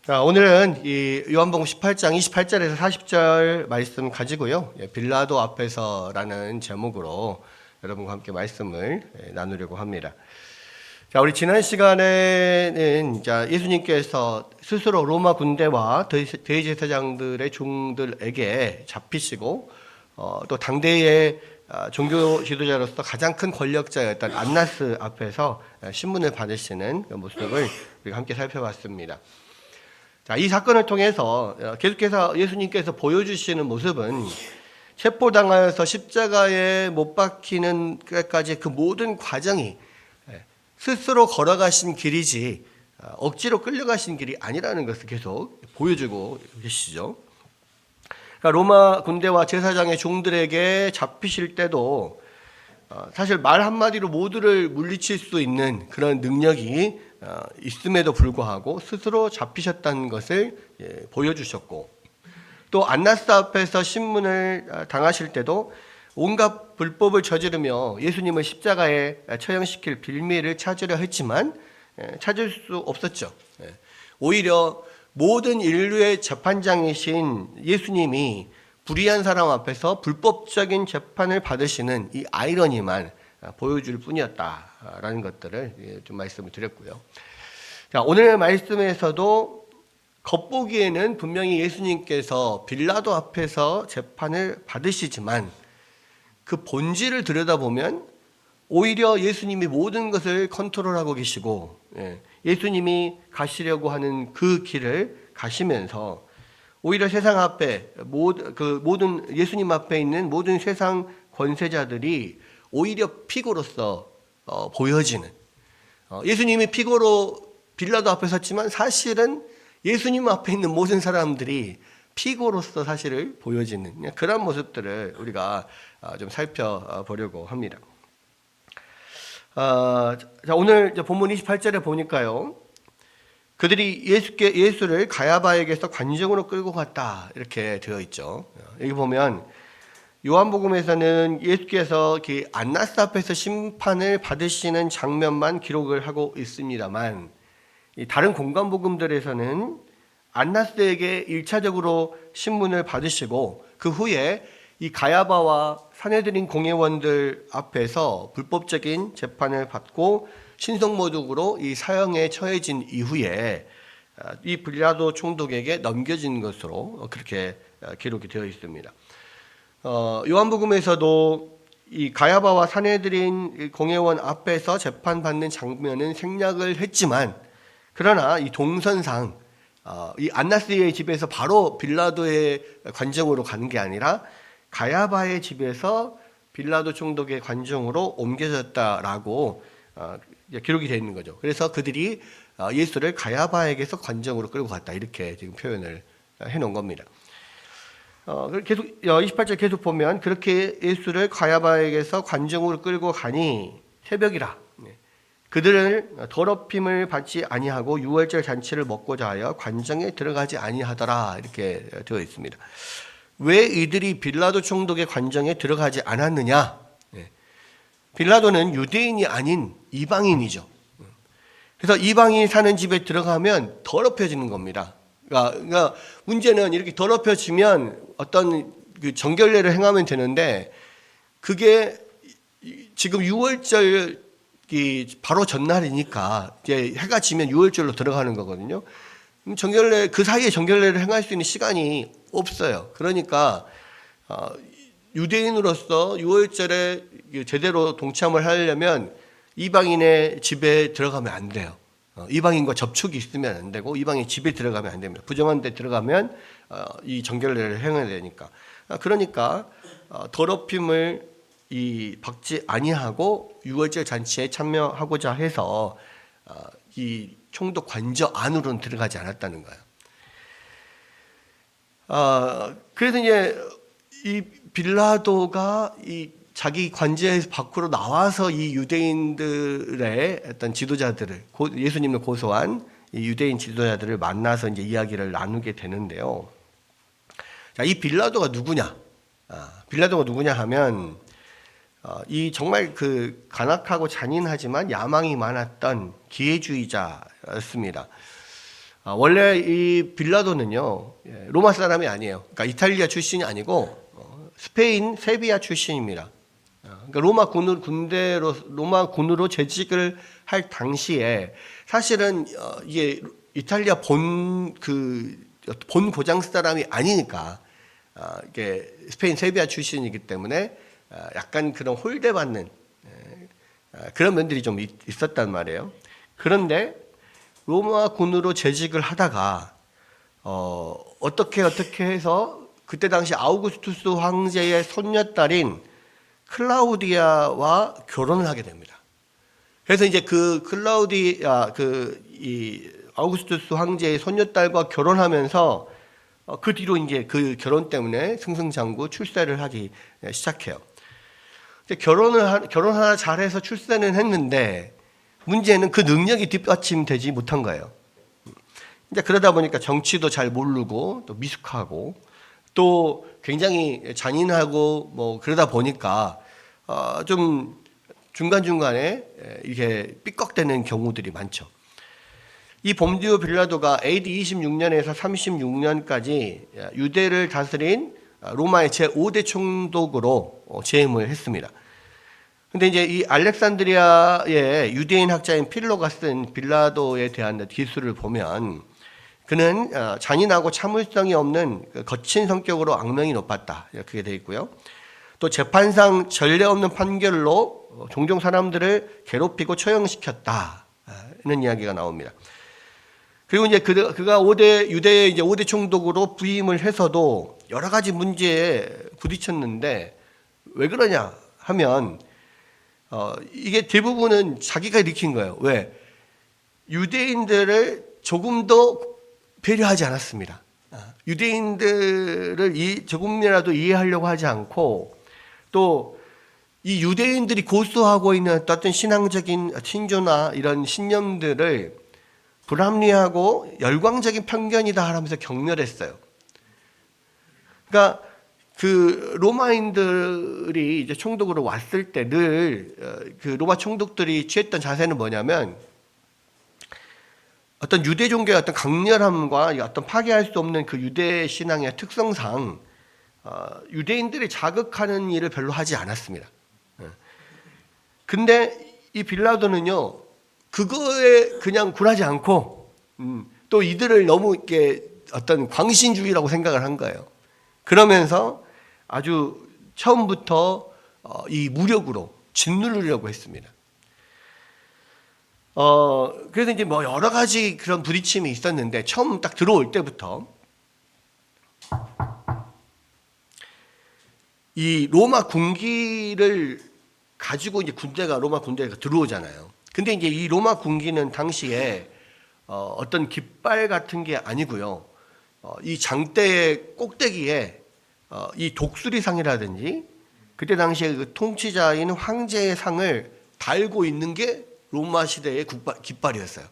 자, 오늘은 이 요한복음 18장 28절에서 40절 말씀 가지고요. 빌라도 앞에서라는 제목으로 여러분과 함께 말씀을 나누려고 합니다. 자, 우리 지난 시간에는 예수님께서 스스로 로마 군대와 대제사장들의 종들에게 잡히시고 또 당대의 종교 지도자로서 가장 큰 권력자였던 안나스 앞에서 신문을 받으시는 모습을 우리가 함께 살펴봤습니다. 자, 이 사건을 통해서 계속해서 예수님께서 보여주시는 모습은 체포당하여서 십자가에 못 박히는 것까지 그 모든 과정이 스스로 걸어가신 길이지 억지로 끌려가신 길이 아니라는 것을 계속 보여주고 계시죠. 그러니까 로마 군대와 제사장의 종들에게 잡히실 때도 사실 말 한마디로 모두를 물리칠 수 있는 그런 능력이 있음에도 불구하고 스스로 잡히셨다는 것을 보여주셨고, 또 안나스 앞에서 신문을 당하실 때도 온갖 불법을 저지르며 예수님을 십자가에 처형시킬 빌미를 찾으려 했지만 찾을 수 없었죠. 오히려 모든 인류의 재판장이신 예수님이 불의한 사람 앞에서 불법적인 재판을 받으시는 이 아이러니만 보여줄 뿐이었다라는 것들을 좀 말씀을 드렸고요. 자, 오늘 말씀에서도 겉보기에는 분명히 예수님께서 빌라도 앞에서 재판을 받으시지만 그 본질을 들여다보면 오히려 예수님이 모든 것을 컨트롤하고 계시고 예수님이 가시려고 하는 그 길을 가시면서 오히려 세상 앞에 모든 예수님 앞에 있는 모든 세상 권세자들이 오히려 피고로서 보여지는, 예수님이 피고로 빌라도 앞에 섰지만 사실은 예수님 앞에 있는 모든 사람들이 피고로서 사실을 보여지는 그런 모습들을 우리가 좀 살펴보려고 합니다. 자, 오늘 본문 28절에 보니까요, 그들이 예수를 가야바에게서 관정으로 끌고 갔다 이렇게 되어 있죠. 여기 보면 요한복음에서는 예수께서 안나스 앞에서 심판을 받으시는 장면만 기록을 하고 있습니다만, 다른 공간복음들에서는 안나스에게 1차적으로 신문을 받으시고 그 후에 이 가야바와 산헤드린 공회원들 앞에서 불법적인 재판을 받고 신성모독으로 이 사형에 처해진 이후에 이 빌라도 총독에게 넘겨진 것으로 그렇게 기록이 되어 있습니다. 요한복음에서도 이 가야바와 산헤드린 공회원 앞에서 재판받는 장면은 생략을 했지만, 그러나 이 동선상 이 안나스의 집에서 바로 빌라도의 관정으로 가는 게 아니라 가야바의 집에서 빌라도 총독의 관정으로 옮겨졌다라고 기록이 되어 있는 거죠. 그래서 그들이 예수를 가야바에게서 관정으로 끌고 갔다 이렇게 지금 표현을 해놓은 겁니다. 계속 28절 계속 보면 그렇게 예수를 가야바에게서 관정으로 끌고 가니 새벽이라. 그들은 더럽힘을 받지 아니하고 유월절 잔치를 먹고자 하여 관정에 들어가지 아니하더라 이렇게 되어 있습니다. 왜 이들이 빌라도 총독의 관정에 들어가지 않았느냐? 빌라도는 유대인이 아닌 이방인이죠. 그래서 이방인이 사는 집에 들어가면 더럽혀지는 겁니다. 그러니까 문제는 이렇게 더럽혀지면 어떤 그 정결례를 행하면 되는데, 그게 지금 유월절 바로 전날이니까 이제 해가 지면 유월절로 들어가는 거거든요. 정결례, 그 사이에 정결례를 행할 수 있는 시간이 없어요. 그러니까 유대인으로서 유월절에 제대로 동참을 하려면 이방인의 집에 들어가면 안 돼요. 이방인과 접촉이 있으면 안 되고 이방인 집에 들어가면 안 됩니다. 부정한 데 들어가면 이 정결례를 행해야 되니까. 그러니까 더럽힘을 받지 아니하고 유월절 잔치에 참여하고자 해서 이 총독 관저 안으로는 들어가지 않았다는 거예요. 그래서 이제 이 빌라도가 이 자기 관저에서 밖으로 나와서 이 유대인들의 어떤 지도자들을, 예수님을 고소한 이 유대인 지도자들을 만나서 이제 이야기를 나누게 되는데요. 자, 이 빌라도가 누구냐? 빌라도가 누구냐 하면 이 정말 그 간악하고 잔인하지만 야망이 많았던 기회주의자였습니다. 원래 이 빌라도는요, 로마 사람이 아니에요. 그러니까 이탈리아 출신이 아니고 스페인 세비야 출신입니다. 그러니까 로마 군으로 재직을 할 당시에 사실은 이게 이탈리아 본 고장 사람이 아니니까 이게 스페인 세비야 출신이기 때문에 약간 그런 홀대받는 그런 면들이 좀 있었단 말이에요. 그런데 로마 군으로 재직을 하다가 어떻게 해서 그때 당시 아우구스투스 황제의 손녀딸인 클라우디아와 결혼을 하게 됩니다. 그래서 이제 이 아우구스투스 황제의 손녀딸과 결혼하면서 그 뒤로 이제 그 결혼 때문에 승승장구 출세를 하기 시작해요. 결혼 하나 잘해서 출세는 했는데 문제는 그 능력이 뒷받침되지 못한 거예요. 이제 그러다 보니까 정치도 잘 모르고 또 미숙하고 또 굉장히 잔인하고 뭐 그러다 보니까 좀 중간중간에 이게 삐걱대는 경우들이 많죠. 이 본디오 빌라도가 AD 26년에서 36년까지 유대를 다스린 로마의 제5대 총독으로 재임을 했습니다. 근데 이제 이 알렉산드리아의 유대인 학자인 필로가 쓴 빌라도에 대한 기술을 보면 그는 잔인하고 참을성이 없는 거친 성격으로 악명이 높았다. 이렇게 되어 있고요. 또 재판상 전례 없는 판결로 종종 사람들을 괴롭히고 처형시켰다. 이런 이야기가 나옵니다. 그리고 이제 그가 유대의 이제 5대 총독으로 부임을 해서도 여러 가지 문제에 부딪혔는데 왜 그러냐 하면 이게 대부분은 자기가 일으킨 거예요. 왜? 유대인들을 조금도 배려하지 않았습니다. 유대인들을 조금이라도 이해하려고 하지 않고 또 이 유대인들이 고수하고 있는 어떤 신앙적인 틴조나 이런 신념들을 불합리하고 열광적인 편견이다 하면서 경멸했어요. 그러니까 그 로마인들이 이제 총독으로 왔을 때 늘 그 로마 총독들이 취했던 자세는 뭐냐면 어떤 유대 종교의 어떤 강렬함과 어떤 파괴할 수 없는 그 유대 신앙의 특성상 유대인들이 자극하는 일을 별로 하지 않았습니다. 근데 이 빌라도는요, 그거에 그냥 굴하지 않고 또 이들을 너무 이렇게 어떤 광신주의라고 생각을 한 거예요. 그러면서 아주 처음부터 이 무력으로 짓누르려고 했습니다. 그래서 이제 뭐 여러 가지 그런 부딪힘이 있었는데 처음 딱 들어올 때부터 이 로마 군기를 가지고 이제 로마 군대가 들어오잖아요. 근데 이제 이 로마 군기는 당시에 어떤 깃발 같은 게 아니고요. 이 장대의 꼭대기에 이 독수리상이라든지 그때 당시에 그 통치자인 황제의 상을 달고 있는 게 로마 시대의 깃발이었어요.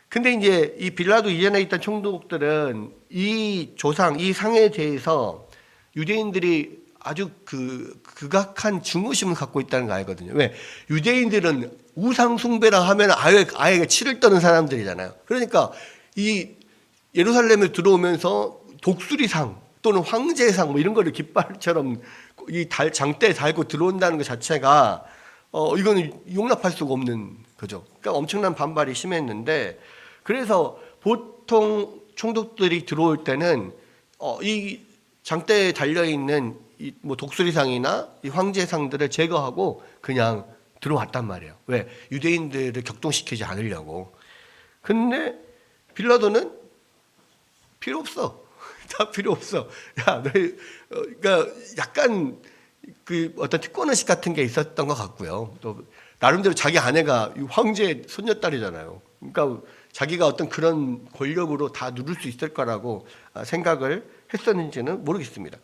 근데 이제 이 빌라도 이전에 있던 총독들은 이 조상, 이 상에 대해서 유대인들이 아주 극악한 증오심을 갖고 있다는 거 알거든요. 왜? 유대인들은 우상 숭배라 하면 아예 치를 떠는 사람들이잖아요. 그러니까 이 예루살렘에 들어오면서 독수리상 또는 황제상 뭐 이런 거를 깃발처럼 이 장대에 달고 들어온다는 것 자체가 이거는 용납할 수가 없는 거죠. 그러니까 엄청난 반발이 심했는데 그래서 보통 총독들이 들어올 때는 이 장대에 달려 있는 이 뭐 독수리상이나 이 황제상들을 제거하고 그냥 들어왔단 말이에요. 왜? 유대인들을 격동시키지 않으려고. 근데 빌라도는 필요 없어. 다 필요 없어. 야, 그러니까 약간 그 어떤 특권의식 같은 게 있었던 것 같고요. 또 나름대로 자기 아내가 황제의 손녀딸이잖아요. 그러니까 자기가 어떤 그런 권력으로 다 누릴 수 있을 거라고 생각을 했었는지는 모르겠습니다.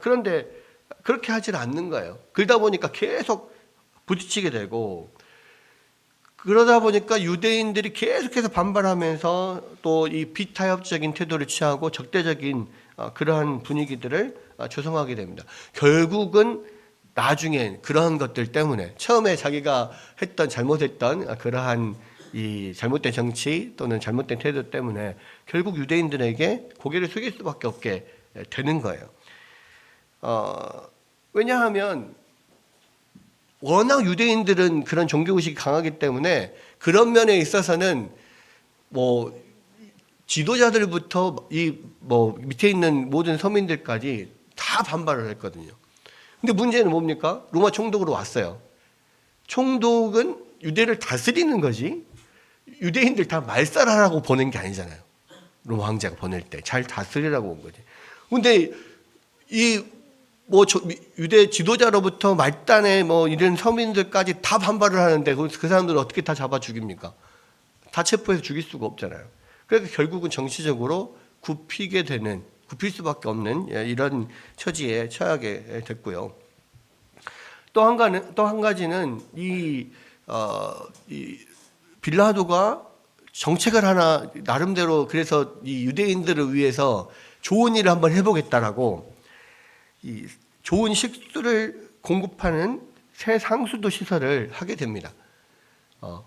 그런데 그렇게 하질 않는 거예요. 그러다 보니까 계속 부딪히게 되고 그러다 보니까 유대인들이 계속해서 반발하면서 또 이 비타협적인 태도를 취하고 적대적인 그러한 분위기들을 조성하게 됩니다. 결국은 나중에 그러한 것들 때문에 처음에 자기가 잘못했던 그러한 이 잘못된 정치 또는 잘못된 태도 때문에 결국 유대인들에게 고개를 숙일 수밖에 없게 되는 거예요. 왜냐하면 워낙 유대인들은 그런 종교의식이 강하기 때문에 그런 면에 있어서는 뭐 지도자들부터 이 뭐 밑에 있는 모든 서민들까지 다 반발을 했거든요. 근데 문제는 뭡니까? 로마 총독으로 왔어요. 총독은 유대를 다스리는 거지 유대인들 다 말살하라고 보낸 게 아니잖아요. 로마 황제가 보낼 때 잘 다스리라고 온 거지. 근데 이 뭐 유대 지도자로부터 말단의 뭐 이런 서민들까지 다 반발을 하는데 그 사람들을 어떻게 다 잡아 죽입니까? 다 체포해서 죽일 수가 없잖아요. 그래서 결국은 정치적으로 굽힐 수밖에 없는 이런 처지에 처하게 됐고요. 또 한 가지는 이 빌라도가 정책을 하나 나름대로 그래서 이 유대인들을 위해서 좋은 일을 한번 해보겠다라고 이 좋은 식수를 공급하는 새 상수도 시설을 하게 됩니다.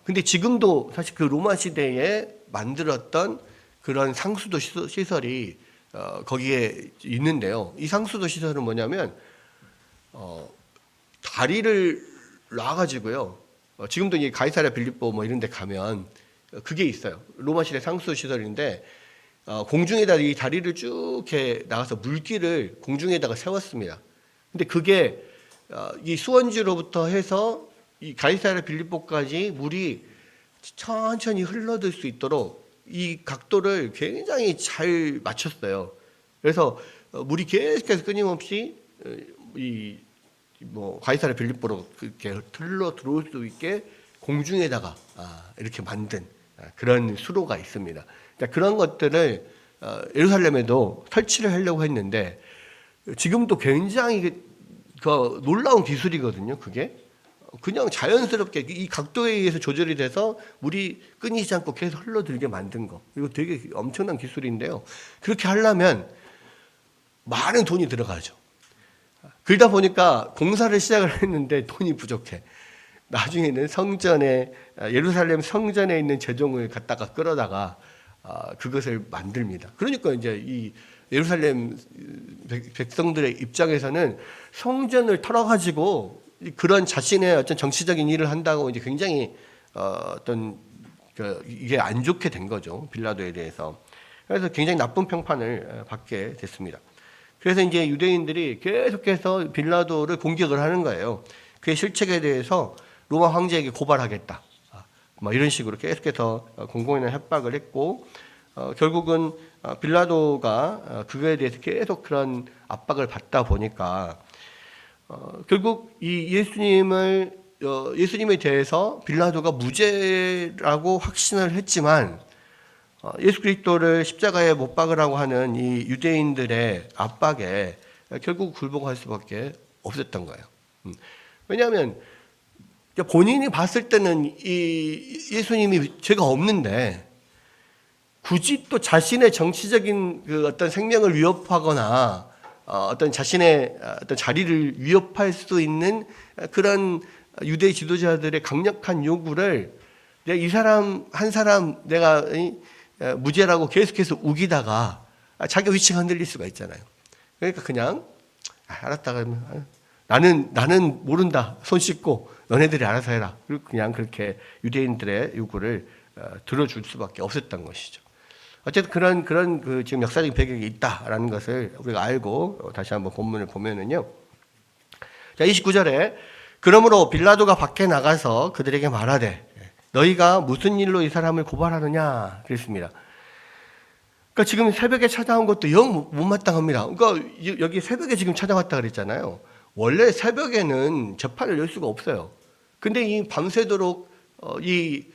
근데 지금도 사실 그 로마 시대에 만들었던 그런 상수도 시설이 거기에 있는데요. 이 상수도 시설은 뭐냐면 다리를 놔가지고요. 지금도 이 가이사랴 빌립보 뭐 이런 데 가면 그게 있어요. 로마 시대 상수 시설인데 공중에다 이 다리를 쭉 이렇게 나가서 물길을 공중에다가 세웠습니다. 근데 그게 이 수원지로부터 해서 이 가이사랴 빌립보까지 물이 천천히 흘러들 수 있도록 이 각도를 굉장히 잘 맞췄어요. 그래서 물이 계속해서 끊임없이 이 뭐 가이사랴 빌립보로 이렇게 흘러 들어올 수 있게 공중에다가 이렇게 만든 그런 수로가 있습니다. 그러니까 그런 것들을 예루살렘에도 설치를 하려고 했는데 지금도 굉장히 그 놀라운 기술이거든요. 그게 그냥 자연스럽게 이 각도에 의해서 조절이 돼서 물이 끊이지 않고 계속 흘러들게 만든 거. 이거 되게 엄청난 기술인데요. 그렇게 하려면 많은 돈이 들어가죠. 그러다 보니까 공사를 시작을 했는데 돈이 부족해. 나중에는 예루살렘 성전에 있는 재종을 갖다가 끌어다가 그것을 만듭니다. 그러니까 이제 이 예루살렘 백성들의 입장에서는 성전을 털어가지고 그런 자신의 어떤 정치적인 일을 한다고 이제 굉장히 이게 안 좋게 된 거죠. 빌라도에 대해서. 그래서 굉장히 나쁜 평판을 받게 됐습니다. 그래서 이제 유대인들이 계속해서 빌라도를 공격을 하는 거예요. 그의 실책에 대해서 로마 황제에게 고발하겠다. 뭐 이런 식으로 계속해서 공공연한 협박을 했고 결국은 빌라도가 그거에 대해서 계속 그런 압박을 받다 보니까 결국 이 예수님에 대해서 빌라도가 무죄라고 확신을 했지만 예수 그리스도를 십자가에 못 박으라고 하는 이 유대인들의 압박에 결국 굴복할 수밖에 없었던 거예요. 왜냐하면 본인이 봤을 때는 이 예수님이 죄가 없는데 굳이 또 자신의 정치적인 그 어떤 생명을 위협하거나 어떤 자신의 어떤 자리를 위협할 수 있는 그런 유대 지도자들의 강력한 요구를 내가 이 사람 한 사람 내가 무죄라고 계속해서 우기다가 자기 위치가 흔들릴 수가 있잖아요. 그러니까 그냥 알았다 그러면 나는 모른다 손 씻고 너네들이 알아서 해라. 그리고 그냥 그렇게 유대인들의 요구를 들어줄 수밖에 없었던 것이죠. 어쨌든 그런 그 지금 역사적인 배경이 있다라는 것을 우리가 알고 다시 한번 본문을 보면은요. 자, 29절에 그러므로 빌라도가 밖에 나가서 그들에게 말하되 너희가 무슨 일로 이 사람을 고발하느냐 그랬습니다. 그러니까 지금 새벽에 찾아온 것도 영 못마땅합니다. 그러니까 여기 새벽에 지금 찾아왔다 그랬잖아요. 원래 새벽에는 재판을 열 수가 없어요. 근데 이 밤새도록 이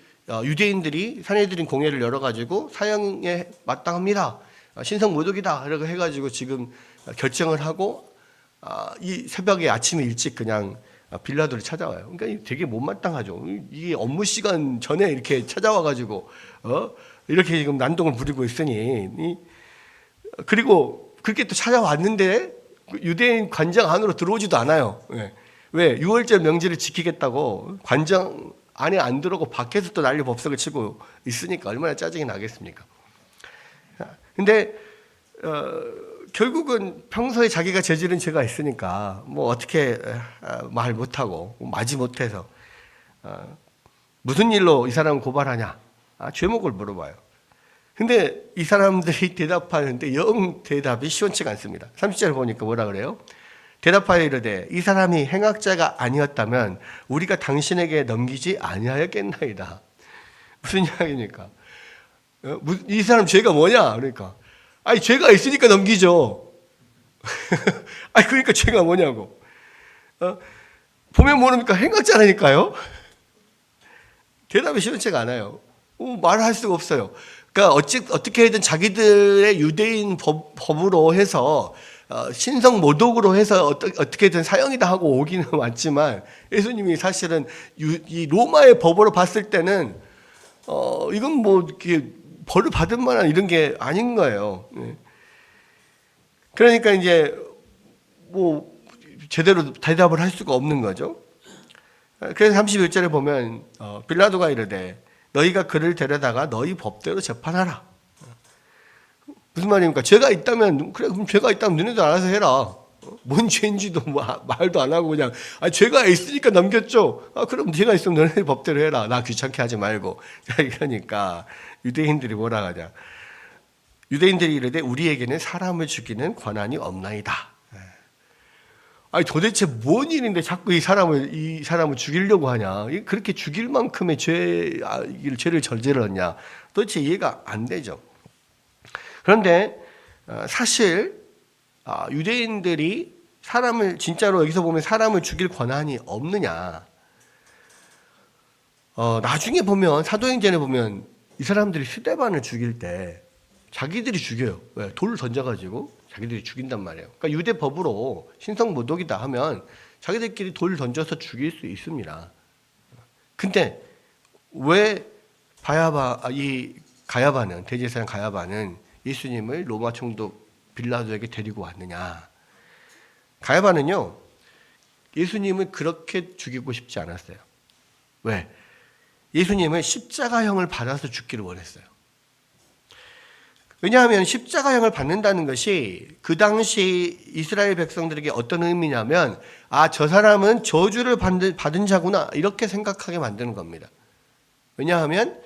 유대인들이 산헤드린 공회를 열어가지고 사형에 마땅합니다. 신성 모독이다. 이렇게 해가지고 지금 결정을 하고 이 새벽에 아침에 일찍 그냥 빌라도를 찾아와요. 그러니까 되게 못마땅하죠. 이게 업무 시간 전에 이렇게 찾아와가지고 이렇게 지금 난동을 부리고 있으니 그리고 그렇게 또 찾아왔는데 유대인 관장 안으로 들어오지도 않아요. 왜? 6월절 명제를 지키겠다고 관장 안에 안 들어오고 밖에서 또 난리 법석을 치고 있으니까 얼마나 짜증이 나겠습니까? 근데 결국은 평소에 자기가 저지른 죄가 있으니까 뭐 어떻게 말 못하고 마지 못해서 무슨 일로 이 사람을 고발하냐? 죄목을 물어봐요. 근데 이 사람들이 대답하는데 영 대답이 시원치가 않습니다. 30절 보니까 뭐라 그래요? 대답하여 이르되 이 사람이 행악자가 아니었다면 우리가 당신에게 넘기지 아니하였겠나이다. 무슨 이야기입니까? 이 사람 죄가 뭐냐? 그러니까 아니 죄가 있으니까 넘기죠. 아니 그러니까 죄가 뭐냐고. 보면 모릅니까? 행악자라니까요. 대답이 시원치가 않아요. 말할 수가 없어요. 그러니까 어떻게든 자기들의 유대인 법으로 해서 신성 모독으로 해서 어떻게든 사형이다 하고 오기는 왔지만 예수님이 사실은 이 로마의 법으로 봤을 때는 이건 뭐 이렇게 벌을 받을 만한 이런 게 아닌 거예요. 그러니까 이제 뭐 제대로 대답을 할 수가 없는 거죠. 그래서 31절에 보면 빌라도가 이르되 너희가 그를 데려다가 너희 법대로 재판하라. 무슨 말입니까? 죄가 있다면 그래 그럼 죄가 있다면 너네도 알아서 해라. 뭔 죄인지도 뭐 말도 안 하고 그냥 죄가 있으니까 넘겼죠. 그럼 죄가 있으면 너네 법대로 해라. 나 귀찮게 하지 말고. 그러니까 유대인들이 뭐라 하냐? 유대인들이 이르되 우리에게는 사람을 죽이는 권한이 없나이다. 아니 도대체 뭔 일인데 자꾸 이 사람을 죽이려고 하냐? 그렇게 죽일 만큼의 죄를 저질렀냐? 도대체 이해가 안 되죠. 그런데 사실 유대인들이 사람을 진짜로 여기서 보면 사람을 죽일 권한이 없느냐? 나중에 보면 사도행전에 보면 이 사람들이 스데반을 죽일 때 자기들이 죽여요. 왜? 돌을 던져가지고 자기들이 죽인단 말이에요. 그러니까 유대 법으로 신성모독이다 하면 자기들끼리 돌을 던져서 죽일 수 있습니다. 근데 왜 가야바는 대제사장 가야바는 예수님을 로마 총독 빌라도에게 데리고 왔느냐? 가야바는요 예수님을 그렇게 죽이고 싶지 않았어요. 왜? 예수님을 십자가형을 받아서 죽기를 원했어요. 왜냐하면 십자가형을 받는다는 것이 그 당시 이스라엘 백성들에게 어떤 의미냐면 저 사람은 저주를 받은 자구나 이렇게 생각하게 만드는 겁니다. 왜냐하면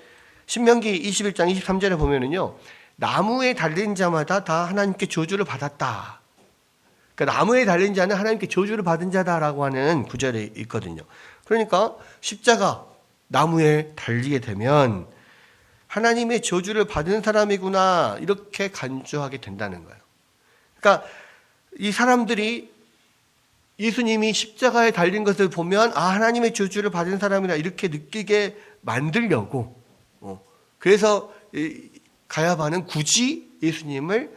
신명기 21장 23절에 보면은요 나무에 달린 자마다 다 하나님께 저주를 받았다. 그러니까 나무에 달린 자는 하나님께 저주를 받은 자다라고 하는 구절이 있거든요. 그러니까 십자가 나무에 달리게 되면 하나님의 저주를 받은 사람이구나 이렇게 간주하게 된다는 거예요. 그러니까 이 사람들이 예수님이 십자가에 달린 것을 보면 하나님의 저주를 받은 사람이다 이렇게 느끼게 만들려고 그래서 가야바는 굳이 예수님을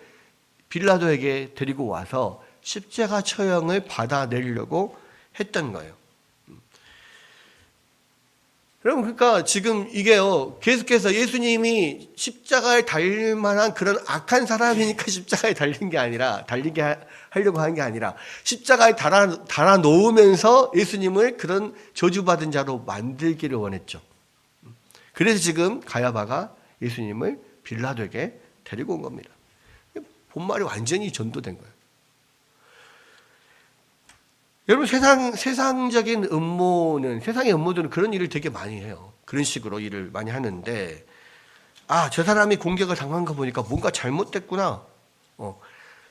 빌라도에게 데리고 와서 십자가 처형을 받아내려고 했던 거예요. 여러분 그러니까 지금 이게요 계속해서 예수님이 십자가에 달릴 만한 그런 악한 사람이니까 십자가에 달리게 하려고 하는 게 아니라 십자가에 달아 놓으면서 예수님을 그런 저주받은 자로 만들기를 원했죠. 그래서 지금 가야바가 예수님을 빌라도에게 데리고 온 겁니다. 본말이 완전히 전도된 거예요. 여러분 세상의 음모들은 그런 일을 되게 많이 해요. 그런 식으로 일을 많이 하는데 저 사람이 공격을 당한 거 보니까 뭔가 잘못됐구나.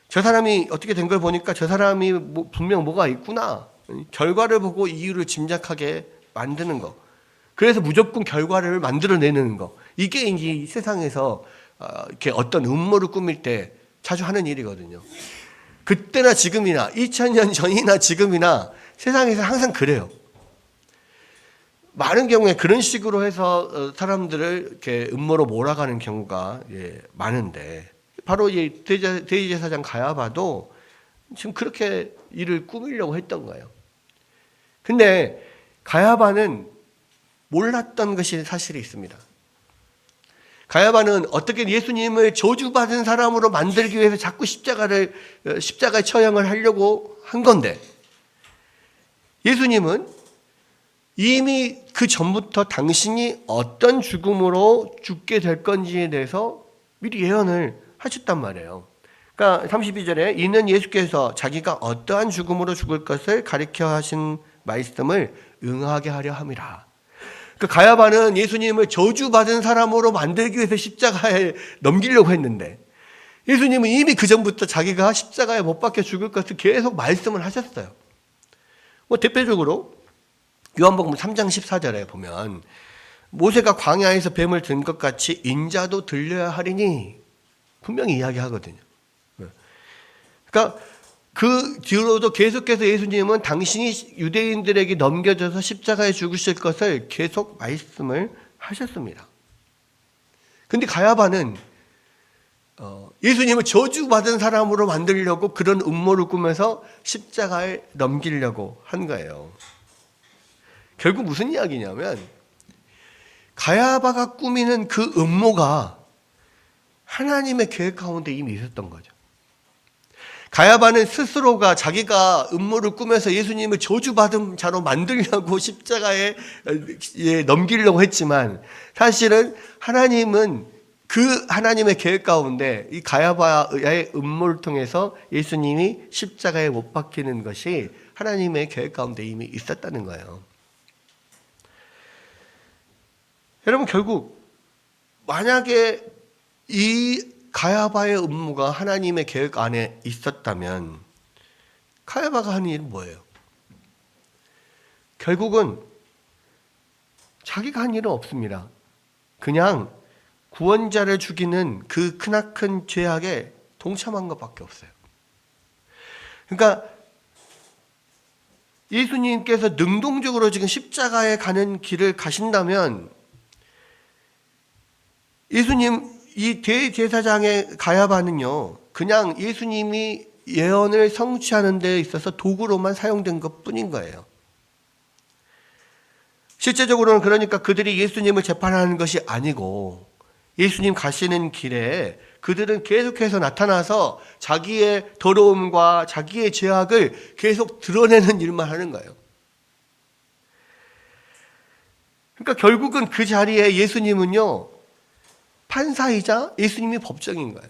저 사람이 어떻게 된 걸 보니까 저 사람이 분명 뭐가 있구나. 결과를 보고 이유를 짐작하게 만드는 거. 그래서 무조건 결과를 만들어내는 거. 이게 이제 세상에서 이렇게 어떤 음모를 꾸밀 때 자주 하는 일이거든요. 그때나 지금이나 2000년 전이나 지금이나 세상에서 항상 그래요. 많은 경우에 그런 식으로 해서 사람들을 이렇게 음모로 몰아가는 경우가 많은데 바로 이 대제사장 가야바도 지금 그렇게 일을 꾸미려고 했던 거예요. 근데 가야바는 몰랐던 것이 사실이 있습니다. 가야바는 어떻게 예수님을 저주받은 사람으로 만들기 위해서 자꾸 십자가의 처형을 하려고 한 건데 예수님은 이미 그 전부터 당신이 어떤 죽음으로 죽게 될 건지에 대해서 미리 예언을 하셨단 말이에요. 그러니까 32절에 이는 예수께서 자기가 어떠한 죽음으로 죽을 것을 가리켜 하신 말씀을 응하게 하려 함이라. 그 가야바는 예수님을 저주받은 사람으로 만들기 위해서 십자가에 넘기려고 했는데 예수님은 이미 그 전부터 자기가 십자가에 못 박혀 죽을 것을 계속 말씀을 하셨어요. 뭐 대표적으로 요한복음 3장 14절에 보면 모세가 광야에서 뱀을 든 것 같이 인자도 들려야 하리니 분명히 이야기하거든요. 그러니까 그 뒤로도 계속해서 예수님은 당신이 유대인들에게 넘겨져서 십자가에 죽으실 것을 계속 말씀을 하셨습니다. 근데 가야바는 예수님을 저주받은 사람으로 만들려고 그런 음모를 꾸며서 십자가에 넘기려고 한 거예요. 결국 무슨 이야기냐면 가야바가 꾸미는 그 음모가 하나님의 계획 가운데 이미 있었던 거죠. 가야바는 스스로가 자기가 음모를 꾸며서 예수님을 저주받은 자로 만들려고 십자가에 넘기려고 했지만 사실은 하나님은 그 하나님의 계획 가운데 이 가야바의 음모를 통해서 예수님이 십자가에 못 박히는 것이 하나님의 계획 가운데 이미 있었다는 거예요. 여러분 결국 만약에 이 가야바의 음모가 하나님의 계획 안에 있었다면 가야바가 하는 일은 뭐예요? 결국은 자기가 한 일은 없습니다. 그냥 구원자를 죽이는 그 크나큰 죄악에 동참한 것밖에 없어요. 그러니까 예수님께서 능동적으로 지금 십자가에 가는 길을 가신다면 예수님 이 대제사장의 가야바는요 그냥 예수님이 예언을 성취하는 데 있어서 도구로만 사용된 것뿐인 거예요. 실제적으로는 그러니까 그들이 예수님을 재판하는 것이 아니고 예수님 가시는 길에 그들은 계속해서 나타나서 자기의 더러움과 자기의 죄악을 계속 드러내는 일만 하는 거예요. 그러니까 결국은 그 자리에 예수님은요 판사이자 예수님이 법정인 거예요.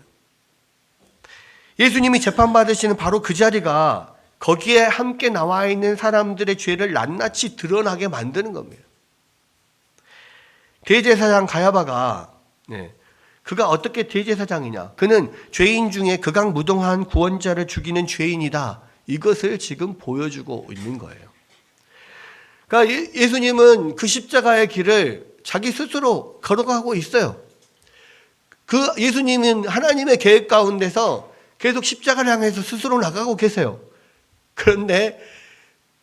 예수님이 재판받으시는 바로 그 자리가 거기에 함께 나와 있는 사람들의 죄를 낱낱이 드러나게 만드는 겁니다. 대제사장 가야바가 그가 어떻게 대제사장이냐? 그는 죄인 중에 극악무동한 구원자를 죽이는 죄인이다. 이것을 지금 보여주고 있는 거예요. 그러니까 예수님은 그 십자가의 길을 자기 스스로 걸어가고 있어요. 그 예수님은 하나님의 계획 가운데서 계속 십자가를 향해서 스스로 나가고 계세요. 그런데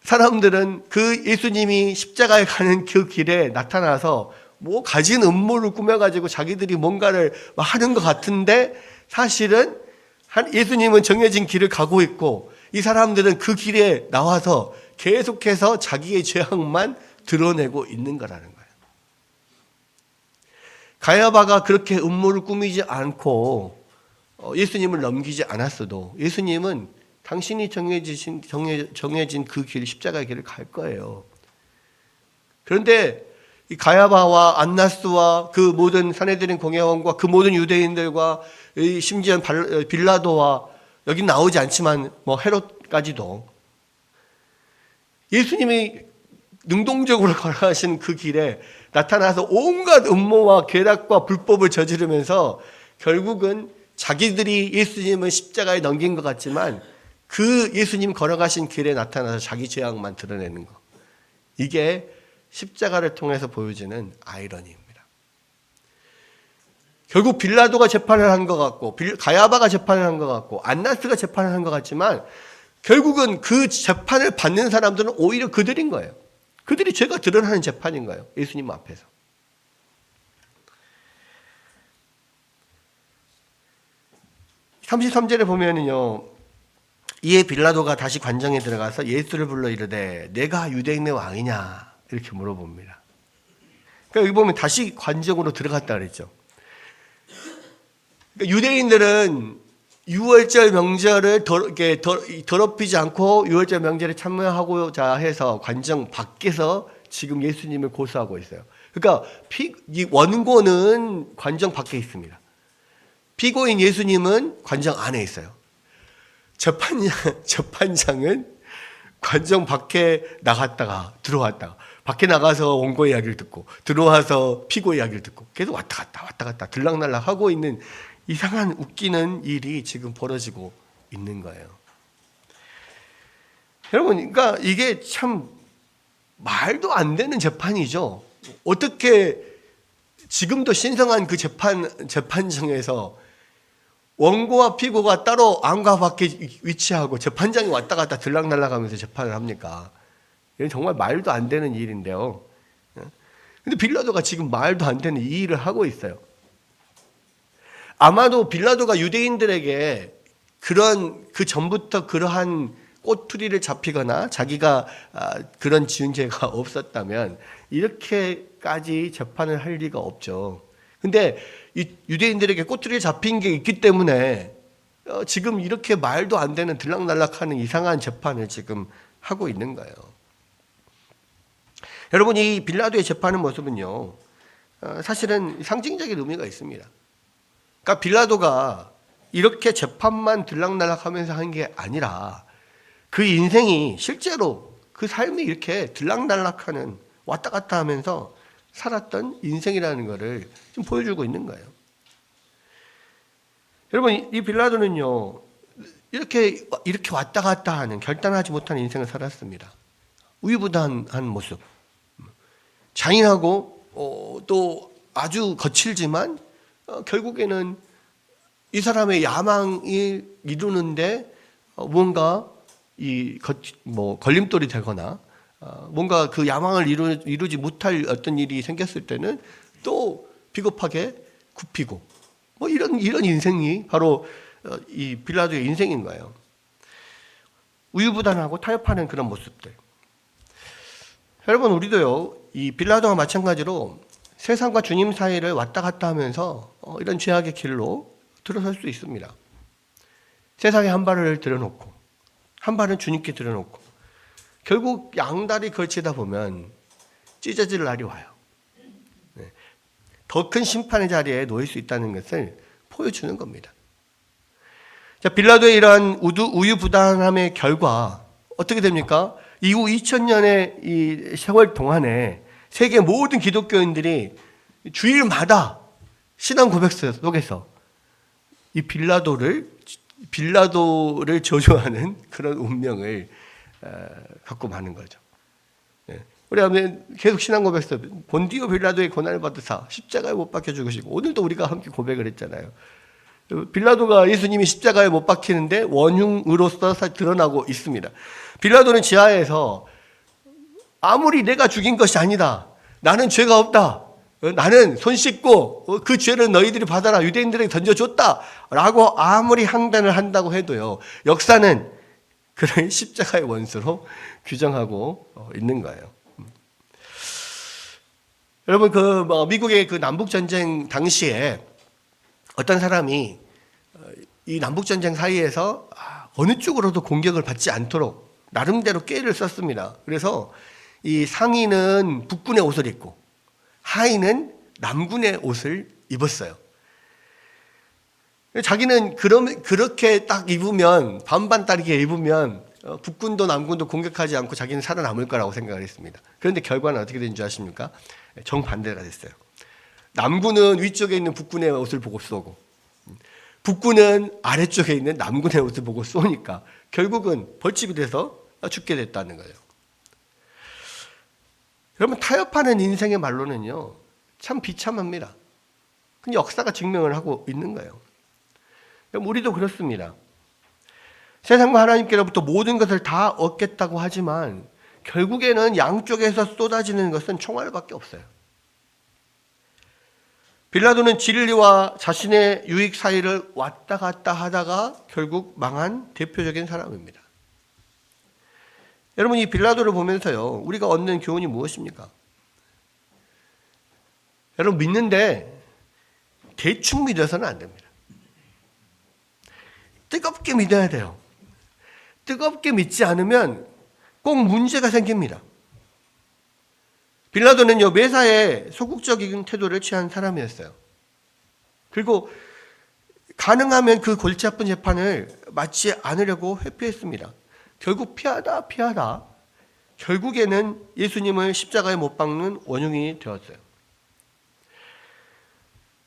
사람들은 그 예수님이 십자가에 가는 그 길에 나타나서 뭐 가진 음모를 꾸며가지고 자기들이 뭔가를 하는 것 같은데 사실은 예수님은 정해진 길을 가고 있고 이 사람들은 그 길에 나와서 계속해서 자기의 죄악만 드러내고 있는 거라는 거예요. 가야바가 그렇게 음모를 꾸미지 않고 예수님을 넘기지 않았어도 예수님은 당신이 정해진 그 길, 십자가의 길을 갈 거예요. 그런데 이 가야바와 안나스와 그 모든 산헤드린 공회원과 그 모든 유대인들과 심지어 빌라도와 여기 나오지 않지만 뭐 헤롯까지도 예수님이 능동적으로 걸어가신 그 길에 나타나서 온갖 음모와 계략과 불법을 저지르면서 결국은 자기들이 예수님을 십자가에 넘긴 것 같지만 그 예수님 걸어가신 길에 나타나서 자기 죄악만 드러내는 것. 이게 십자가를 통해서 보여지는 아이러니입니다. 결국 빌라도가 재판을 한 것 같고 가야바가 재판을 한 것 같고 안나스가 재판을 한 것 같지만 결국은 그 재판을 받는 사람들은 오히려 그들인 거예요. 그들이 죄가 드러나는 재판인 거예요. 예수님 앞에서. (33절에) 보면은요, 이에 빌라도가 다시 관정에 들어가서 예수를 불러 이르되 내가 유대인의 왕이냐 이렇게 물어봅니다. 그러니까 여기 보면 다시 관정으로 들어갔다 그랬죠. 그러니까 유대인들은 유월절 명절을 더럽히지 않고 유월절 명절에 참여하고자 해서 관정 밖에서 지금 예수님을 고소하고 있어요. 그러니까 이 원고는 관정 밖에 있습니다. 피고인 예수님은 관정 안에 있어요. 재판장은 관정 밖에 나갔다가 들어왔다가, 밖에 나가서 원고 이야기를 듣고 들어와서 피고 이야기를 듣고 계속 왔다 갔다 들락날락 하고 있는 이상한 웃기는 일이 지금 벌어지고 있는 거예요. 여러분, 그러니까 이게 참 말도 안 되는 재판이죠. 어떻게 지금도 신성한 그 재판정에서 원고와 피고가 따로 안과 밖에 위치하고 재판장이 왔다 갔다 들락날락하면서 재판을 합니까? 이건 정말 말도 안 되는 일인데요. 근데 빌라도가 지금 말도 안 되는 이 일을 하고 있어요. 아마도 빌라도가 유대인들에게 그 전부터 그러한 꼬투리를 잡히거나 자기가 그런 지은 죄가 없었다면 이렇게까지 재판을 할 리가 없죠. 근데 이 유대인들에게 꼬투리를 잡힌 게 있기 때문에 지금 이렇게 말도 안 되는 들락날락하는 이상한 재판을 지금 하고 있는 거예요. 여러분, 이 빌라도의 재판의 모습은요, 사실은 상징적인 의미가 있습니다. 그러니까 빌라도가 이렇게 재판만 들락날락하면서 한 게 아니라 그 인생이 실제로 그 삶이 이렇게 들락날락하는 왔다 갔다 하면서 살았던 인생이라는 것을 좀 보여주고 있는 거예요. 여러분, 이 빌라도는요, 이렇게 왔다 갔다 하는 결단하지 못하는 인생을 살았습니다. 우유부단한 모습, 잔인하고 또 아주 거칠지만 결국에는 이 사람의 야망이 이루는데 뭔가 걸림돌이 되거나 뭔가 그 야망을 이루지 못할 어떤 일이 생겼을 때는 또 비겁하게 굽히고 이런 인생이 바로 이 빌라도의 인생인 거예요. 우유부단하고 타협하는 그런 모습들. 여러분, 우리도요, 이 빌라도와 마찬가지로 세상과 주님 사이를 왔다 갔다 하면서 이런 죄악의 길로 들어설 수 있습니다. 세상에 한 발을 들여놓고 한 발은 주님께 들여놓고 결국 양다리 걸치다 보면 찢어질 날이 와요. 더 큰 심판의 자리에 놓일 수 있다는 것을 보여주는 겁니다. 자, 빌라도의 이러한 우유부단함의 결과 어떻게 됩니까? 이후 2000년의 이 세월 동안에 세계 모든 기독교인들이 주일마다 신앙 고백 속에서 이 빌라도를 저주하는 그런 운명을 갖고 마는 거죠. 우리 계속 신앙 고백서 본디오 빌라도의 고난을 받으사 십자가에 못 박혀 죽으시고, 오늘도 우리가 함께 고백을 했잖아요. 빌라도가 예수님이 십자가에 못 박히는데 원흉으로서 드러나고 있습니다. 빌라도는 지하에서 아무리 내가 죽인 것이 아니다, 나는 죄가 없다, 나는 손 씻고 그 죄를 너희들이 받아라, 유대인들에게 던져줬다 라고 아무리 항변을 한다고 해도요, 역사는 그를 십자가의 원수로 규정하고 있는 거예요. 여러분, 미국의 그 남북전쟁 당시에 어떤 사람이 이 남북전쟁 사이에서 어느 쪽으로도 공격을 받지 않도록 나름대로 꾀를 썼습니다. 그래서 이 상의는 북군의 옷을 입고 하의는 남군의 옷을 입었어요. 자기는 그렇게 딱 입으면, 반반 따르게 입으면 북군도 남군도 공격하지 않고 자기는 살아남을 거라고 생각을 했습니다. 그런데 결과는 어떻게 된 줄 아십니까? 정반대가 됐어요. 남군은 위쪽에 있는 북군의 옷을 보고 쏘고 북군은 아래쪽에 있는 남군의 옷을 보고 쏘니까 결국은 벌집이 돼서 죽게 됐다는 거예요. 여러분, 타협하는 인생의 말로는요, 참 비참합니다. 근데 역사가 증명을 하고 있는 거예요. 우리도 그렇습니다. 세상과 하나님께로부터 모든 것을 다 얻겠다고 하지만 결국에는 양쪽에서 쏟아지는 것은 총알밖에 없어요. 빌라도는 진리와 자신의 유익 사이를 왔다 갔다 하다가 결국 망한 대표적인 사람입니다. 여러분, 이 빌라도를 보면서요, 우리가 얻는 교훈이 무엇입니까? 여러분, 믿는데 대충 믿어서는 안 됩니다. 뜨겁게 믿어야 돼요. 뜨겁게 믿지 않으면 꼭 문제가 생깁니다. 빌라도는요, 매사에 소극적인 태도를 취한 사람이었어요. 그리고 가능하면 그 골치 아픈 재판을 맞지 않으려고 회피했습니다. 결국 피하다 결국에는 예수님을 십자가에 못 박는 원흉이 되었어요.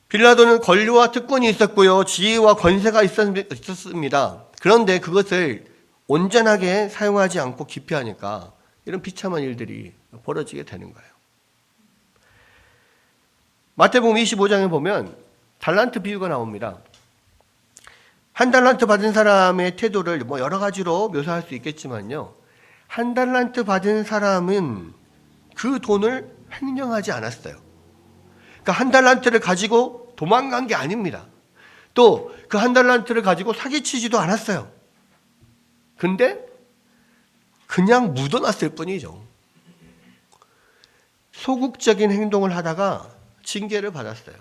빌라도는 권리와 특권이 있었고요, 지위와 권세가 있었습니다. 그런데 그것을 온전하게 사용하지 않고 기피하니까 이런 비참한 일들이 벌어지게 되는 거예요. 마태복음 25장에 보면 달란트 비유가 나옵니다. 한 달란트 받은 사람의 태도를 여러 가지로 묘사할 수 있겠지만요, 한 달란트 받은 사람은 그 돈을 횡령하지 않았어요. 그러니까 한 달란트를 가지고 도망간 게 아닙니다. 또 그 한 달란트를 가지고 사기치지도 않았어요. 근데 그냥 묻어놨을 뿐이죠. 소극적인 행동을 하다가 징계를 받았어요.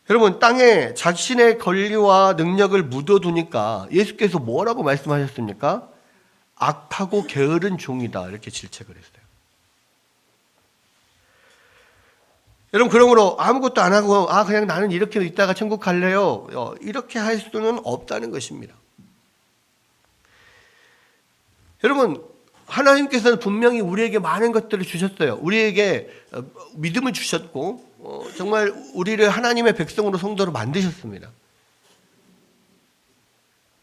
여러분, 땅에 자신의 권리와 능력을 묻어두니까 예수께서 뭐라고 말씀하셨습니까? 악하고 게으른 종이다, 이렇게 질책을 했어요. 여러분, 그러므로 아무것도 안 하고 그냥 나는 이렇게 있다가 천국 갈래요, 이렇게 할 수는 없다는 것입니다. 여러분, 하나님께서는 분명히 우리에게 많은 것들을 주셨어요. 우리에게 믿음을 주셨고 정말 우리를 하나님의 백성으로, 성도로 만드셨습니다.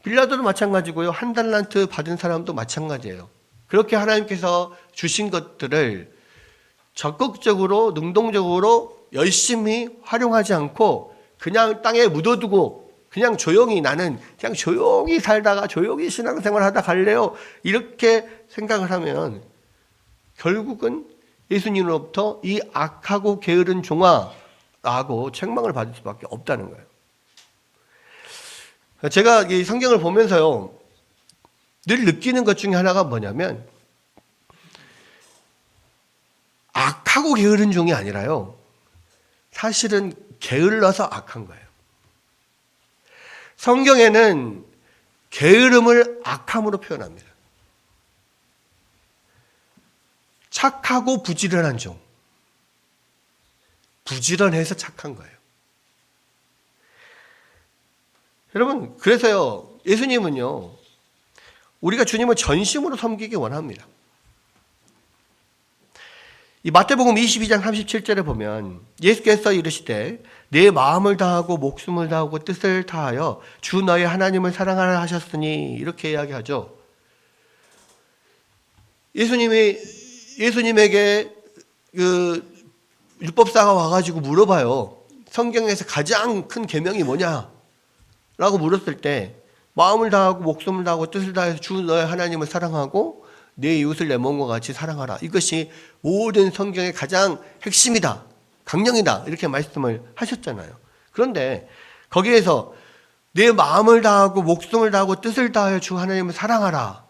빌라도도 마찬가지고요, 한 달란트 받은 사람도 마찬가지예요. 그렇게 하나님께서 주신 것들을 적극적으로, 능동적으로 열심히 활용하지 않고 그냥 땅에 묻어두고 그냥 조용히, 나는 그냥 조용히 살다가 조용히 신앙생활 하다 갈래요, 이렇게 생각을 하면 결국은 예수님으로부터 이 악하고 게으른 종아라고 책망을 받을 수밖에 없다는 거예요. 제가 이 성경을 보면서요, 늘 느끼는 것 중에 하나가 뭐냐면, 악하고 게으른 종이 아니라요, 사실은 게을러서 악한 거예요. 성경에는 게으름을 악함으로 표현합니다. 착하고 부지런한 종, 부지런해서 착한 거예요. 여러분, 그래서요, 예수님은요, 우리가 주님을 전심으로 섬기기 원합니다. 이 마태복음 22장 37절에 보면 예수께서 이르시되 내 마음을 다하고 목숨을 다하고 뜻을 다하여 주 너의 하나님을 사랑하라 하셨으니, 이렇게 이야기하죠. 예수님에게 그 율법사가 와가지고 물어봐요. 성경에서 가장 큰 계명이 뭐냐? 라고 물었을 때, 마음을 다하고 목숨을 다하고 뜻을 다해서 주 너의 하나님을 사랑하고 내 이웃을 내 몸과 같이 사랑하라, 이것이 모든 성경의 가장 핵심이다, 강령이다, 이렇게 말씀을 하셨잖아요. 그런데 거기에서 내 마음을 다하고 목숨을 다하고 뜻을 다하여 주 하나님을 사랑하라,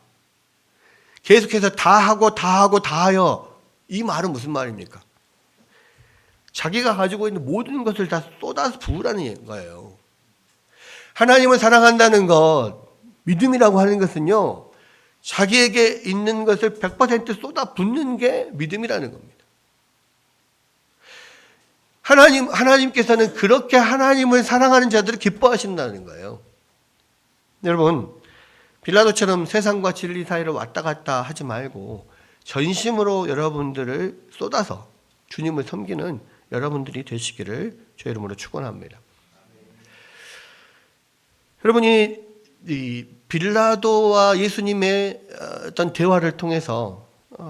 계속해서 다하여, 이 말은 무슨 말입니까? 자기가 가지고 있는 모든 것을 다 쏟아서 부으라는 거예요. 하나님을 사랑한다는 것, 믿음이라고 하는 것은요, 자기에게 있는 것을 100% 쏟아 붓는 게 믿음이라는 겁니다. 하나님께서는 그렇게 하나님을 사랑하는 자들을 기뻐하신다는 거예요. 여러분, 빌라도처럼 세상과 진리 사이를 왔다 갔다 하지 말고 전심으로 여러분들을 쏟아서 주님을 섬기는 여러분들이 되시기를 주의 이름으로 축원합니다. 여러분이 이 빌라도와 예수님의 어떤 대화를 통해서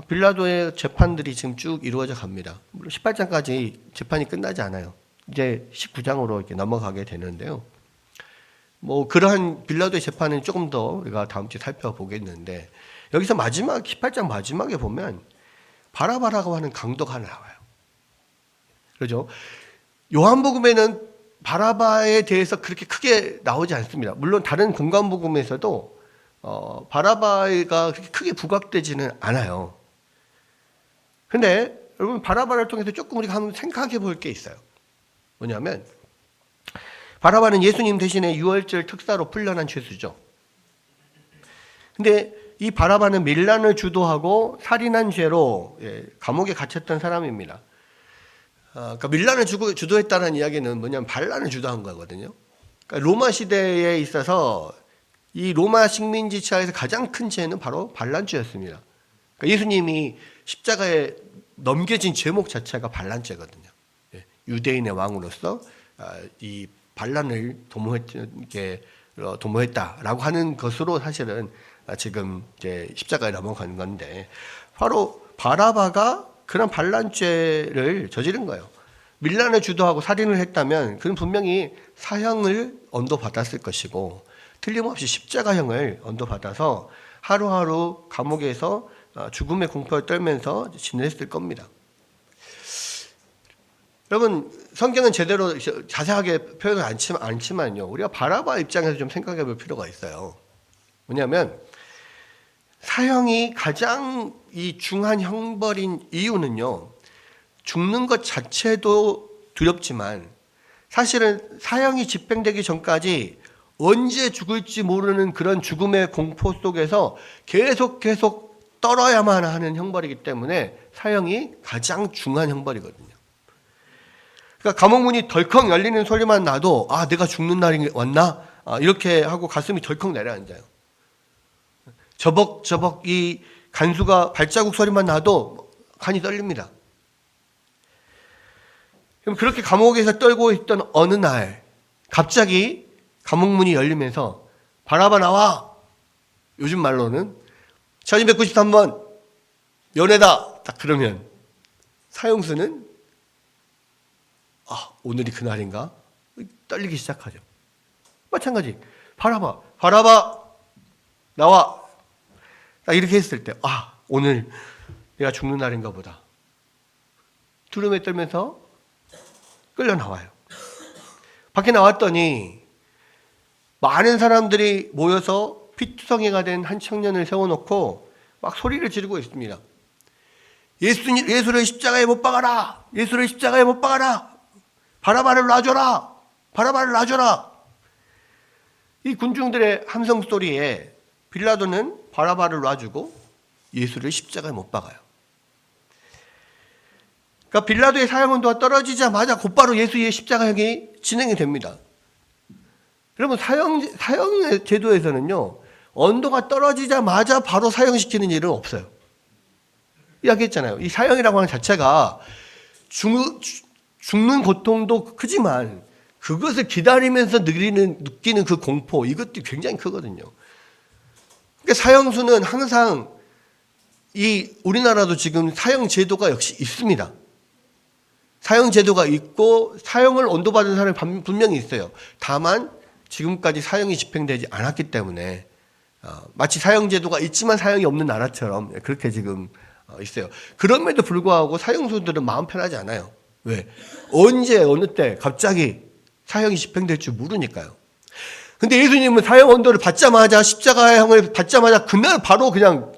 빌라도의 재판들이 지금 쭉 이루어져 갑니다. 물론 18장까지 재판이 끝나지 않아요. 이제 19장으로 이렇게 넘어가게 되는데요. 그러한 빌라도의 재판은 조금 더 우리가 다음 주에 살펴보겠는데, 여기서 마지막 18장 마지막에 보면 바라바라고 하는 강도가 하나 나와요. 그렇죠? 요한복음에는 바라바에 대해서 그렇게 크게 나오지 않습니다. 물론 다른 공간복음에서도 바라바가 그렇게 크게 부각되지는 않아요. 근데 여러분, 바라바를 통해서 조금 우리가 한번 생각해 볼 게 있어요. 뭐냐면, 바라바는 예수님 대신에 유월절 특사로 풀려난 죄수죠. 근데 이 바라바는 밀란을 주도하고 살인한 죄로 감옥에 갇혔던 사람입니다. 그러니까 밀란을 주도했다는 이야기는 뭐냐면 반란을 주도한 거거든요. 그러니까 로마 시대에 있어서 이 로마 식민지 치하에서 가장 큰 죄는 바로 반란죄였습니다. 그러니까 예수님이 십자가에 넘겨진 제목 자체가 반란죄거든요. 유대인의 왕으로서 이 반란을 도모했다라고 하는 것으로 사실은 지금 이제 십자가에 넘어가는 건데, 바로 바라바가 그런 반란죄를 저지른 거예요. 밀란을 주도하고 살인을 했다면 그는 분명히 사형을 언도받았을 것이고 틀림없이 십자가형을 언도받아서 하루하루 감옥에서 죽음의 공포를 떨면서 지냈을 겁니다. 여러분, 성경은 제대로 자세하게 표현을 않지만요, 우리가 바라바 입장에서 좀 생각해 볼 필요가 있어요. 뭐냐면 사형이 가장 이 중한 형벌인 이유는요, 죽는 것 자체도 두렵지만 사실은 사형이 집행되기 전까지 언제 죽을지 모르는 그런 죽음의 공포 속에서 계속 떨어야만 하는 형벌이기 때문에 사형이 가장 중한 형벌이거든요. 그러니까 감옥 문이 덜컥 열리는 소리만 나도 내가 죽는 날이 왔나? 이렇게 하고 가슴이 덜컥 내려앉아요. 저벅저벅 이 간수가 발자국 소리만 나도 간이 떨립니다. 그럼 그렇게 감옥에서 떨고 있던 어느 날 갑자기 감옥 문이 열리면서 바라바 나와! 요즘 말로는 1293번 연애다! 딱 그러면 사형수는 오늘이 그날인가? 떨리기 시작하죠. 마찬가지 바라바 나와! 딱 이렇게 했을 때 오늘 내가 죽는 날인가 보다. 두려움에 떨면서 끌려 나와요. 밖에 나왔더니 많은 사람들이 모여서 피투성이가 된 한 청년을 세워놓고 막 소리를 지르고 있습니다. 예수를 십자가에 못 박아라! 예수를 십자가에 못 박아라! 바라바를 놔줘라! 바라바를 놔줘라! 이 군중들의 함성 소리에 빌라도는 바라바를 놔주고 예수를 십자가에 못 박아요. 그러니까 빌라도의 사형 온도가 떨어지자마자 곧바로 예수의 십자가형이 진행이 됩니다. 여러분, 사형 제도에서는요, 온도가 떨어지자마자 바로 사형시키는 일은 없어요. 이야기했잖아요. 이 사형이라고 하는 자체가 죽는 고통도 크지만 그것을 기다리면서 느끼는 그 공포, 이것도 굉장히 크거든요. 그러니까 사형수는 항상 우리나라도 지금 사형 제도가 역시 있습니다. 사형 제도가 있고 사형을 언도받은 사람이 분명히 있어요. 다만 지금까지 사형이 집행되지 않았기 때문에 마치 사형 제도가 있지만 사형이 없는 나라처럼 그렇게 지금 있어요. 그럼에도 불구하고 사형수들은 마음 편하지 않아요. 왜? 언제 어느 때 갑자기 사형이 집행될 줄 모르니까요. 근데 예수님은 사형 언도를 받자마자, 십자가형을 받자마자 그날 바로 그냥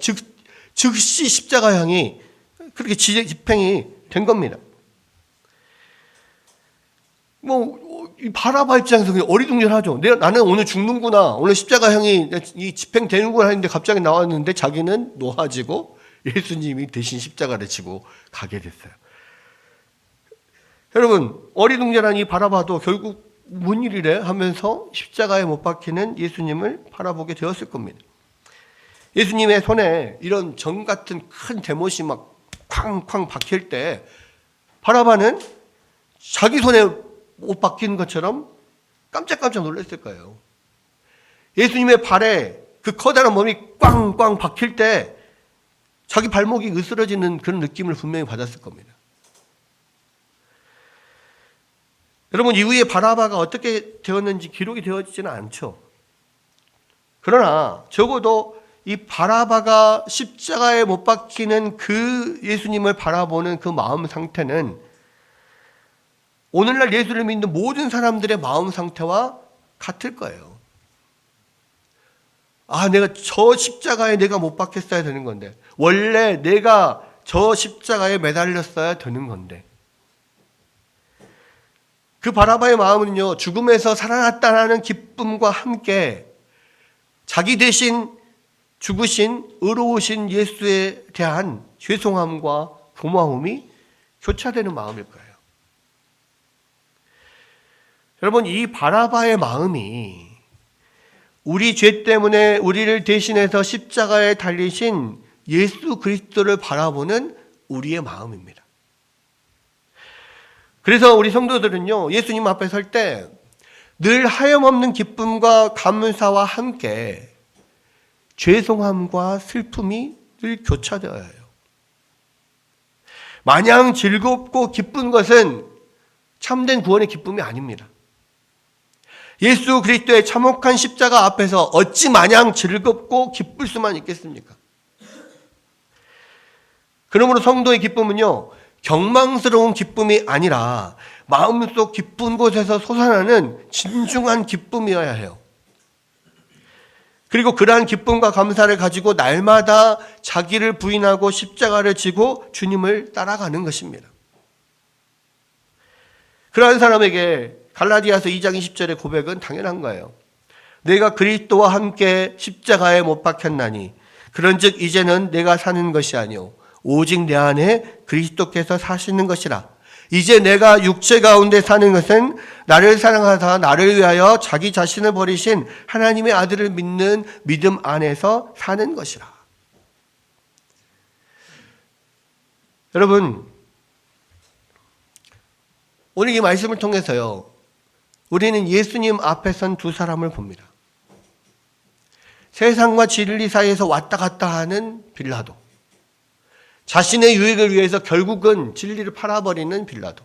즉시 십자가형이 그렇게 집행이 된 겁니다. 이 바라바 입장에서 그냥 어리둥절하죠. 나는 오늘 죽는구나, 오늘 십자가형이 집행되는구나 했는데 갑자기 나왔는데 자기는 놓아지고 예수님이 대신 십자가를 지고 가게 됐어요. 여러분, 어리둥절한 이 바라바도 결국 뭔 일이래 하면서 십자가에 못 박히는 예수님을 바라보게 되었을 겁니다. 예수님의 손에 이런 정 같은 큰 대못이 막 쾅쾅 박힐 때 바라바는 자기 손에 못 박히는 것처럼 깜짝깜짝 놀랐을 거예요. 예수님의 발에 그 커다란 몸이 꽝꽝 박힐 때 자기 발목이 으스러지는 그런 느낌을 분명히 받았을 겁니다. 여러분, 이후에 바라바가 어떻게 되었는지 기록이 되어지지는 않죠. 그러나 적어도 이 바라바가 십자가에 못 박히는 그 예수님을 바라보는 그 마음 상태는 오늘날 예수를 믿는 모든 사람들의 마음 상태와 같을 거예요. 내가 저 십자가에 내가 못 박혔어야 되는 건데, 원래 내가 저 십자가에 매달렸어야 되는 건데, 그 바라바의 마음은요, 죽음에서 살아났다는 기쁨과 함께 자기 대신 죽으신 의로우신 예수에 대한 죄송함과 고마움이 교차되는 마음일 거예요. 여러분, 이 바라바의 마음이 우리 죄 때문에 우리를 대신해서 십자가에 달리신 예수 그리스도를 바라보는 우리의 마음입니다. 그래서 우리 성도들은요, 예수님 앞에 설 때 늘 하염없는 기쁨과 감사와 함께 죄송함과 슬픔이 늘 교차되어야 해요. 마냥 즐겁고 기쁜 것은 참된 구원의 기쁨이 아닙니다. 예수 그리스도의 참혹한 십자가 앞에서 어찌 마냥 즐겁고 기쁠 수만 있겠습니까? 그러므로 성도의 기쁨은요, 경망스러운 기쁨이 아니라 마음속 깊은 곳에서 솟아나는 진중한 기쁨이어야 해요. 그리고 그러한 기쁨과 감사를 가지고 날마다 자기를 부인하고 십자가를 지고 주님을 따라가는 것입니다. 그러한 사람에게 갈라디아서 2장 20절의 고백은 당연한 거예요. 내가 그리스도와 함께 십자가에 못 박혔나니 그런즉 이제는 내가 사는 것이 아니요 오직 내 안에 그리스도께서 사시는 것이라. 이제 내가 육체 가운데 사는 것은 나를 사랑하사 나를 위하여 자기 자신을 버리신 하나님의 아들을 믿는 믿음 안에서 사는 것이라. 여러분, 오늘 이 말씀을 통해서요, 우리는 예수님 앞에 선 두 사람을 봅니다. 세상과 진리 사이에서 왔다 갔다 하는 빌라도, 자신의 유익을 위해서 결국은 진리를 팔아버리는 빌라도,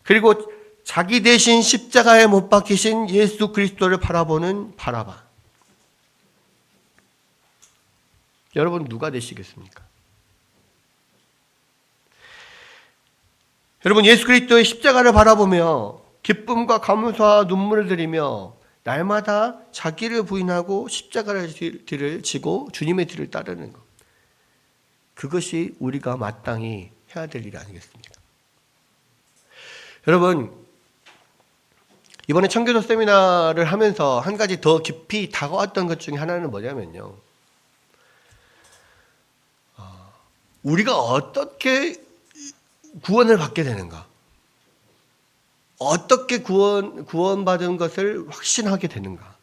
그리고 자기 대신 십자가에 못 박히신 예수 그리스도를 바라보는 바라바. 여러분, 누가 되시겠습니까? 여러분, 예수 그리스도의 십자가를 바라보며 기쁨과 감사와 눈물을 들이며 날마다 자기를 부인하고 십자가를 뒤를 지고 주님의 뒤를 따르는 것, 그것이 우리가 마땅히 해야 될 일 아니겠습니까? 여러분, 이번에 청교도 세미나를 하면서 한 가지 더 깊이 다가왔던 것 중에 하나는 뭐냐면요, 우리가 어떻게 구원을 받게 되는가, 어떻게 구원받은 것을 확신하게 되는가,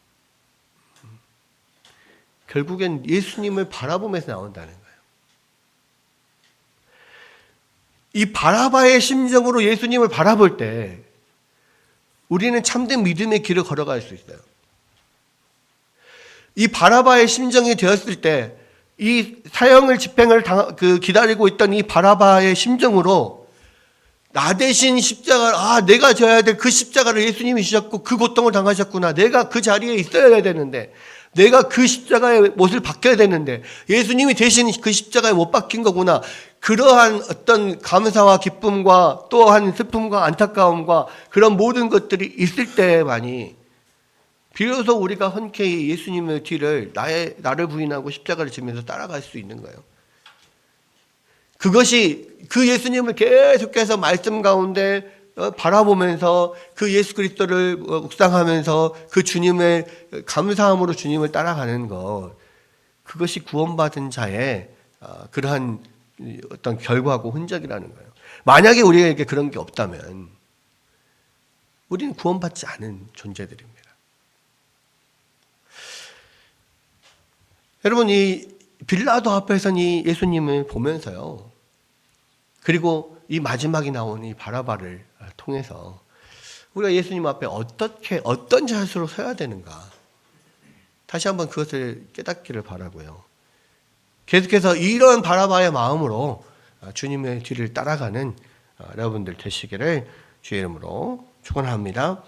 결국엔 예수님을 바라보면서 나온다는 거예요. 이 바라바의 심정으로 예수님을 바라볼 때 우리는 참된 믿음의 길을 걸어갈 수 있어요. 이 바라바의 심정이 되었을 때 이 사형을 집행을 기다리고 있던 이 바라바의 심정으로 나 대신 십자가를, 내가 져야 될 그 십자가를 예수님이 지셨고 그 고통을 당하셨구나. 내가 그 자리에 있어야 되는데, 내가 그 십자가의 못을 박혀야 되는데 예수님이 대신 그 십자가에 못 박힌 거구나. 그러한 어떤 감사와 기쁨과 또한 슬픔과 안타까움과 그런 모든 것들이 있을 때만이 비로소 우리가 흔쾌히 예수님의 뒤를 나를 부인하고 십자가를 지면서 따라갈 수 있는 거예요. 그것이 그 예수님을 계속해서 말씀 가운데 바라보면서 그 예수 그리스도를 묵상하면서 그 주님의 감사함으로 주님을 따라가는 것, 그것이 구원받은 자의 그러한 어떤 결과고 흔적이라는 거예요. 만약에 우리에게 그런 게 없다면 우리는 구원받지 않은 존재들입니다. 여러분, 이 빌라도 앞에서는 이 예수님을 보면서요, 그리고 이 마지막에 나온 이 바라바를 통해서 우리가 예수님 앞에 어떤 자세로 서야 되는가, 다시 한번 그것을 깨닫기를 바라고요. 계속해서 이런 바라바의 마음으로 주님의 뒤를 따라가는 여러분들 되시기를 주의 이름으로 축원합니다.